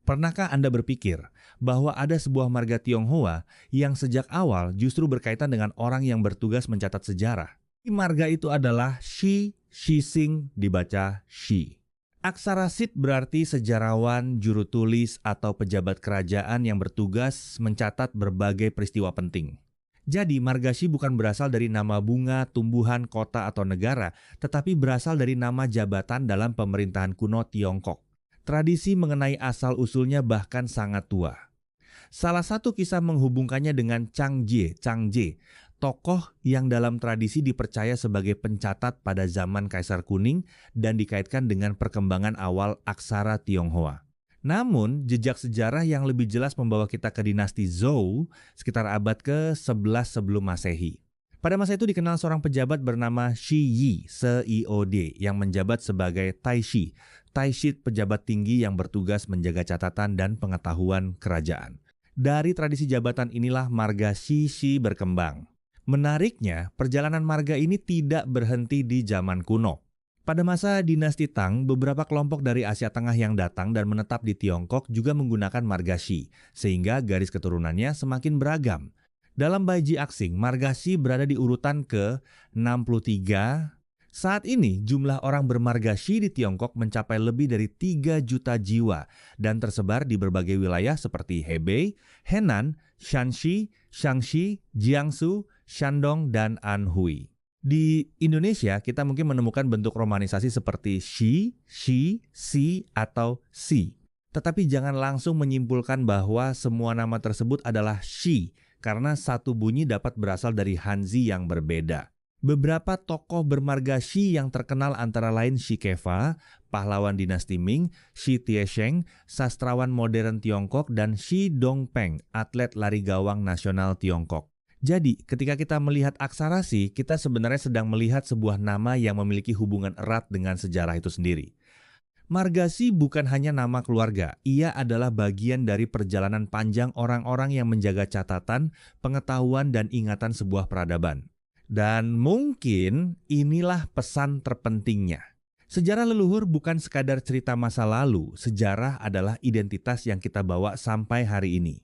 Pernahkah Anda berpikir bahwa ada sebuah marga Tionghoa yang sejak awal justru berkaitan dengan orang yang bertugas mencatat sejarah? Marga itu adalah Shi Shixing, dibaca Shi. Aksara Sit berarti sejarawan, juru tulis, atau pejabat kerajaan yang bertugas mencatat berbagai peristiwa penting. Jadi, marga Shi bukan berasal dari nama bunga, tumbuhan, kota, atau negara, tetapi berasal dari nama jabatan dalam pemerintahan kuno Tiongkok. Tradisi mengenai asal-usulnya bahkan sangat tua. Salah satu kisah menghubungkannya dengan Changje, tokoh yang dalam tradisi dipercaya sebagai pencatat pada zaman Kaisar Kuning dan dikaitkan dengan perkembangan awal aksara Tionghoa. Namun, jejak sejarah yang lebih jelas membawa kita ke dinasti Zhou sekitar abad ke-11 sebelum Masehi. Pada masa itu dikenal seorang pejabat bernama Shi Yi Se-I-O-D yang menjabat sebagai Taishi pejabat tinggi yang bertugas menjaga catatan dan pengetahuan kerajaan. Dari tradisi jabatan inilah marga Shi berkembang. Menariknya, perjalanan marga ini tidak berhenti di zaman kuno. Pada masa dinasti Tang, beberapa kelompok dari Asia Tengah yang datang dan menetap di Tiongkok juga menggunakan marga Shi, sehingga garis keturunannya semakin beragam. Dalam Baiji Aksing, marga Shi berada di urutan ke-63. Saat ini, jumlah orang bermarga Shi di Tiongkok mencapai lebih dari 3 juta jiwa dan tersebar di berbagai wilayah seperti Hebei, Henan, Shanxi, Shaanxi, Jiangsu, Shandong, dan Anhui. Di Indonesia, kita mungkin menemukan bentuk romanisasi seperti Shi, Si, atau Si. Tetapi jangan langsung menyimpulkan bahwa semua nama tersebut adalah Shi, karena satu bunyi dapat berasal dari Hanzi yang berbeda. Beberapa tokoh bermarga Shi yang terkenal antara lain Shi Kefa, pahlawan dinasti Ming, Shi Tiesheng, sastrawan modern Tiongkok, dan Shi Dongpeng, atlet lari gawang nasional Tiongkok. Jadi, ketika kita melihat aksara Shi, kita sebenarnya sedang melihat sebuah nama yang memiliki hubungan erat dengan sejarah itu sendiri. Marga Shi bukan hanya nama keluarga, ia adalah bagian dari perjalanan panjang orang-orang yang menjaga catatan, pengetahuan, dan ingatan sebuah peradaban. Dan mungkin inilah pesan terpentingnya. Sejarah leluhur bukan sekadar cerita masa lalu, sejarah adalah identitas yang kita bawa sampai hari ini.